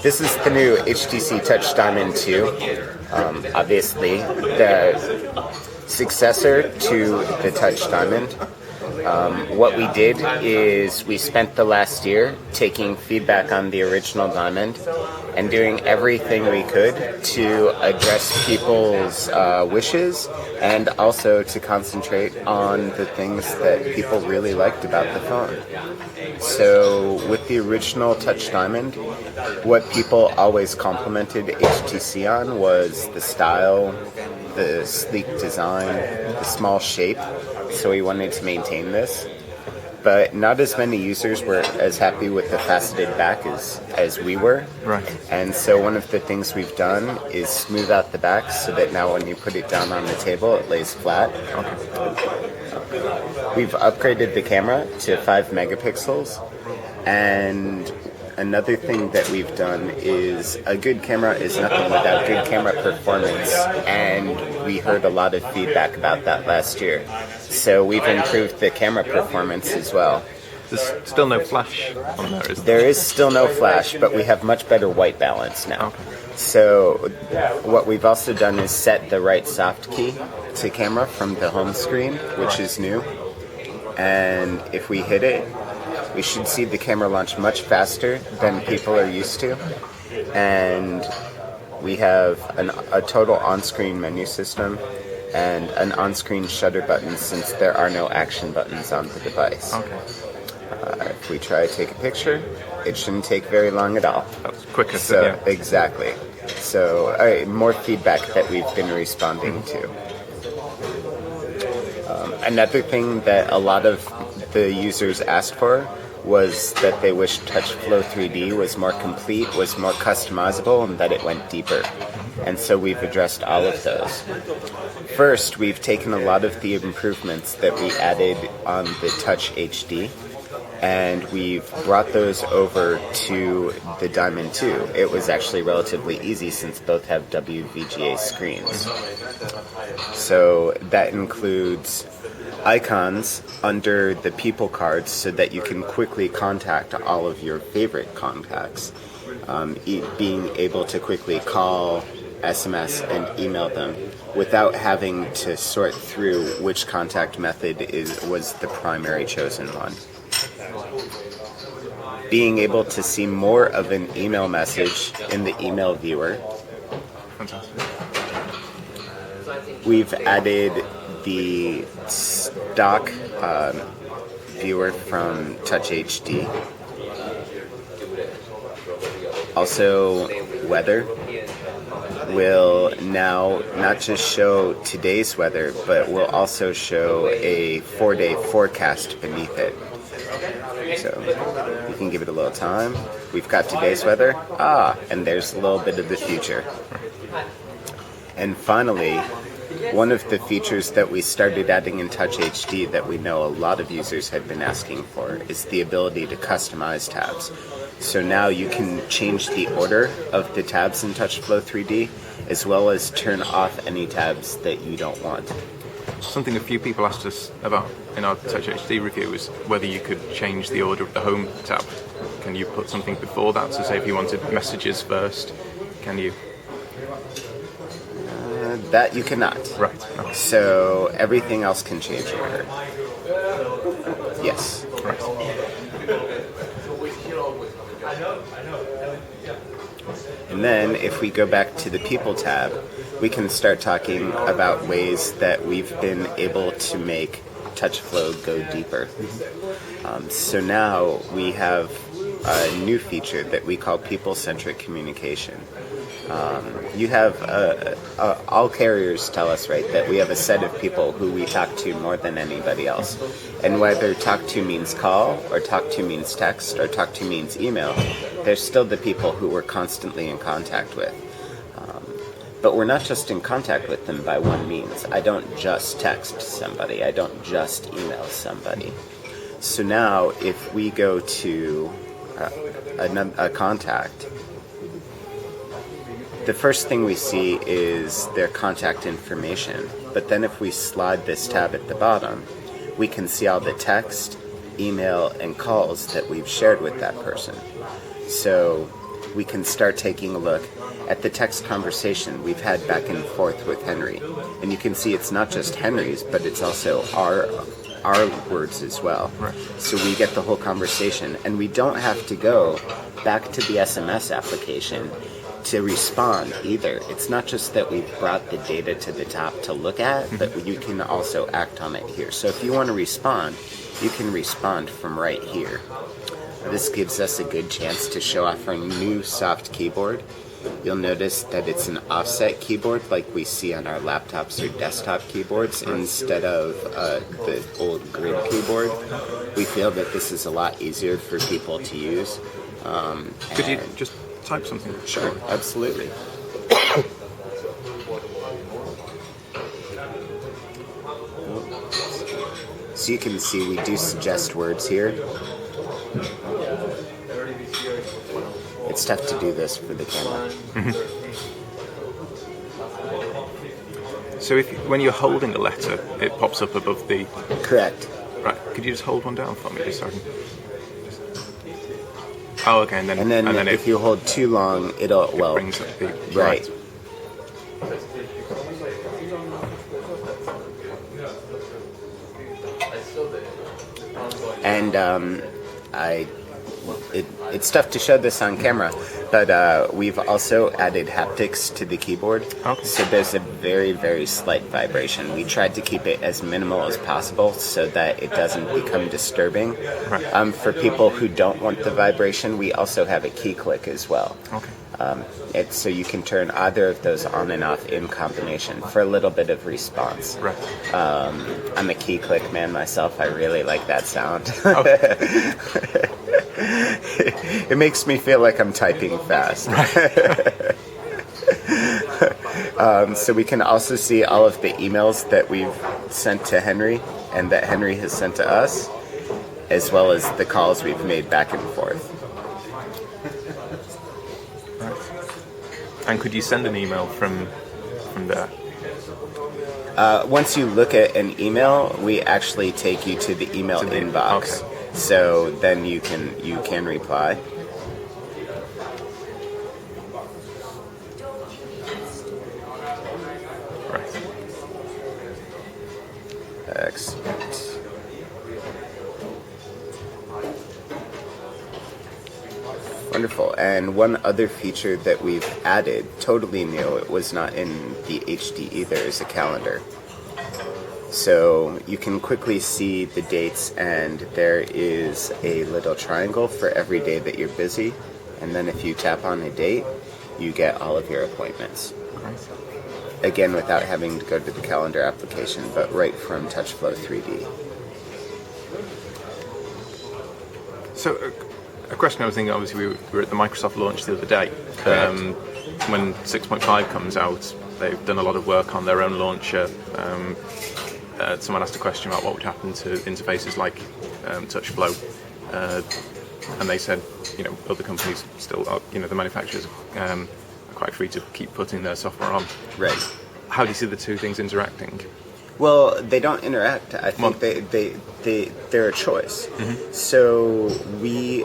This is the new HTC Touch Diamond2, obviously the successor to the Touch Diamond. What we did is we spent the last year taking feedback on the original Diamond and doing everything we could to address people's wishes and also to concentrate on the things that people really liked about the phone. So with the original Touch Diamond, what people always complimented HTC on was the style, the sleek design, the small shape. So we wanted to maintain this. But not as many users were as happy with the faceted back as we were. Right. And so one of the things we've done is smooth out the back so that now when you put it down on the table, it lays flat. Okay. We've upgraded the camera to 5 megapixels. And another thing that we've done is a good camera is nothing without good camera performance. And we heard a lot of feedback about that last year. So we've improved the camera performance as well. There's still no flash on there, is there? There is still no flash, but we have much better white balance now. Okay. So what we've also done is set the right soft key to camera from the home screen, which is new. And if we hit it, we should see the camera launch much faster than people are used to. And we have a total on-screen menu system and an on-screen shutter button since there are no action buttons on the device. Okay. If we try to take a picture, it shouldn't take very long at all. That's quicker. So Yeah. exactly. So more feedback that we've been responding to. Another thing that a lot of the users asked for was that they wished TouchFlow 3D was more complete, was more customizable, and that it went deeper. And so we've addressed all of those. First, we've taken a lot of the improvements that we added on the Touch HD, and we've brought those over to the Diamond 2. It was actually relatively easy since both have WVGA screens. So that includes icons under the people cards so that you can quickly contact all of your favorite contacts. Being able to quickly call, SMS, and email them without having to sort through which contact method was the primary chosen one. Being able to see more of an email message in the email viewer. Fantastic. We've added the stock viewer from Touch HD. Also, weather will now not just show today's weather, but will also show a 4-day forecast beneath it. So you can give it a little time. We've got today's weather. And there's a little bit of the future. And finally, one of the features that we started adding in Touch HD that we know a lot of users have been asking for is the ability to customize tabs. So now you can change the order of the tabs in TouchFlow 3D, as well as turn off any tabs that you don't want. Something a few people asked us about in our Touch HD review was whether you could change the order of the home tab. Can you put something before that? So say if you wanted messages first, can you? That you cannot. Right. Okay. So everything else can change order. Yes. Right. And then if we go back to the People tab, we can start talking about ways that we've been able to make TouchFlow go deeper. So now we have a new feature that we call people-centric communication. You have all carriers tell us, right, that we have a set of people who we talk to more than anybody else. And whether talk to means call, or talk to means text, or talk to means email, they're still the people who we're constantly in contact with. But we're not just in contact with them by one means. I don't just text somebody. I don't just email somebody. So now if we go to a contact, the first thing we see is their contact information. But then if we slide this tab at the bottom, we can see all the text, email, and calls that we've shared with that person. So we can start taking a look at the text conversation we've had back and forth with Henry. And you can see it's not just Henry's, but it's also our words as well. Right. So we get the whole conversation, and we don't have to go back to the SMS application to respond either. It's not just that we've brought the data to the top to look at, but you can also act on it here. So if you want to respond, you can respond from right here. This gives us a good chance to show off our new soft keyboard. You'll notice that it's an offset keyboard like we see on our laptops or desktop keyboards instead of the old grid keyboard. We feel that this is a lot easier for people to use. Could you just type something? Sure, absolutely. So you can see we do suggest words here. It's tough to do this for the camera. So when you're holding a letter, it pops up above the... Correct. Right, could you just hold one down for me, just so I can... Oh, okay, and then if you hold too long, it'll, well... It brings up the... Right. And it's tough to show this on camera, but we've also added haptics to the keyboard. Okay. So there's a very, very slight vibration. We tried to keep it as minimal as possible so that it doesn't become disturbing. Right. For people who don't want the vibration, we also have a key click as well. Okay. So you can turn either of those on and off in combination for a little bit of response. Right. I'm a key click man myself. I really like that sound. Okay. It makes me feel like I'm typing fast. So we can also see all of the emails that we've sent to Henry and that Henry has sent to us, as well as the calls we've made back and forth. And could you send an email from there? Once you look at an email, we actually take you to the email inbox. Okay. So then you can reply. Right. Excellent. Wonderful. And one other feature that we've added, totally new, it was not in the HD either, is a calendar. So you can quickly see the dates, and there is a little triangle for every day that you're busy. And then if you tap on a date, you get all of your appointments. Again, without having to go to the calendar application, but right from TouchFlow 3D. So a question I was thinking, obviously we were at the Microsoft launch the other day. When 6.5 comes out, they've done a lot of work on their own launcher. Someone asked a question about what would happen to interfaces like TouchFlow, and they said, other companies still, the manufacturers are quite free to keep putting their software on. Right. How do you see the two things interacting? Well, they don't interact. I think they're a choice. Mm-hmm. So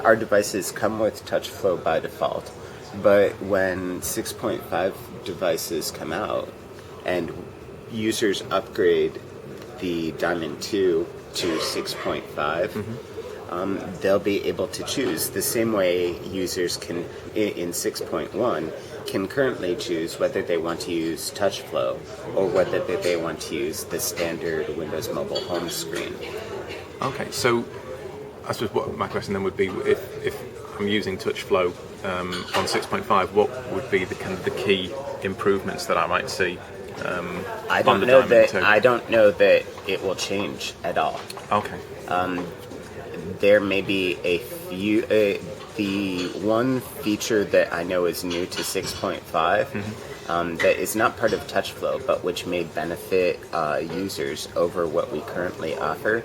our devices come with TouchFlow by default, but when 6.5 devices come out and users upgrade the Diamond 2 to 6.5, they'll be able to choose the same way users can in 6.1 can currently choose whether they want to use TouchFlow or whether they want to use the standard Windows Mobile home screen. Okay, so I suppose what my question then would be, if I'm using TouchFlow on 6.5, what would be the key improvements that I might see? I don't know that it will change at all. Okay. There may be a few. The one feature that I know is new to 6.5 that is not part of TouchFlow, but which may benefit users over what we currently offer,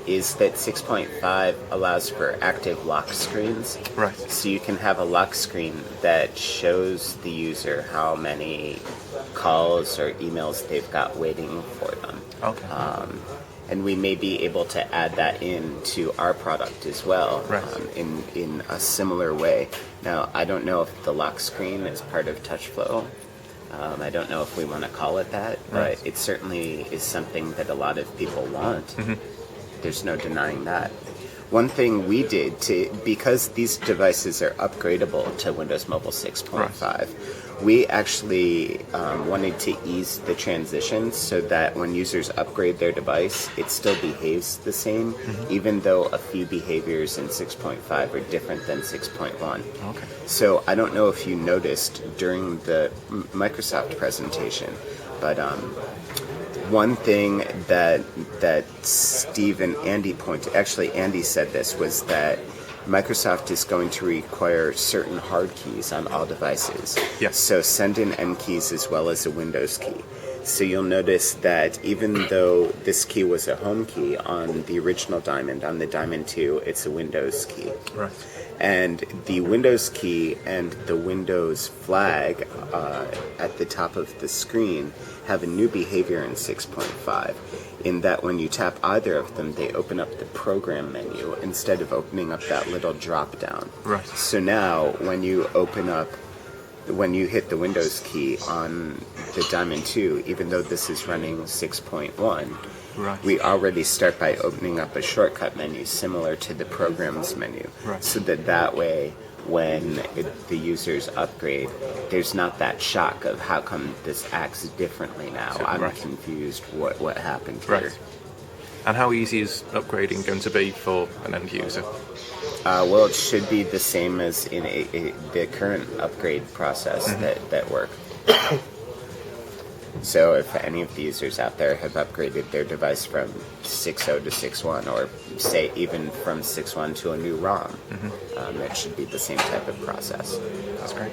is that 6.5 allows for active lock screens. Right. So you can have a lock screen that shows the user how many calls or emails they've got waiting for them. Okay. and we may be able to add that into our product as well, Right. in a similar way. Now, I don't know if the lock screen is part of TouchFlow. I don't know if we want to call it that, but it certainly is something that a lot of people want. There's no denying that. One thing we did because these devices are upgradable to Windows Mobile 6.5, we actually wanted to ease the transition so that when users upgrade their device, it still behaves the same, even though a few behaviors in 6.5 are different than 6.1. Okay. So I don't know if you noticed during the Microsoft presentation, but one thing that Steve and Andy Andy said this, was that Microsoft is going to require certain hard keys on all devices. Yes. So send in N keys as well as a Windows key. So you'll notice that even though this key was a home key on the original Diamond, on the Diamond 2, it's a Windows key. Right. And the Windows key and the Windows flag at the top of the screen have a new behavior in 6.5, in that when you tap either of them, they open up the program menu instead of opening up that little drop down. Right. So now when you hit the Windows key on the Diamond 2, even though this is running 6.1, Right. we already start by opening up a shortcut menu similar to the Programs menu. Right. So that way, when the users upgrade, there's not that shock of how come this acts differently now. I'm Right. confused what happened here. Right. And how easy is upgrading going to be for an end user? Well, it should be the same as in the current upgrade process that work. So if any of the users out there have upgraded their device from 6.0 to 6.1, or say even from 6.1 to a new ROM, it should be the same type of process. That's great.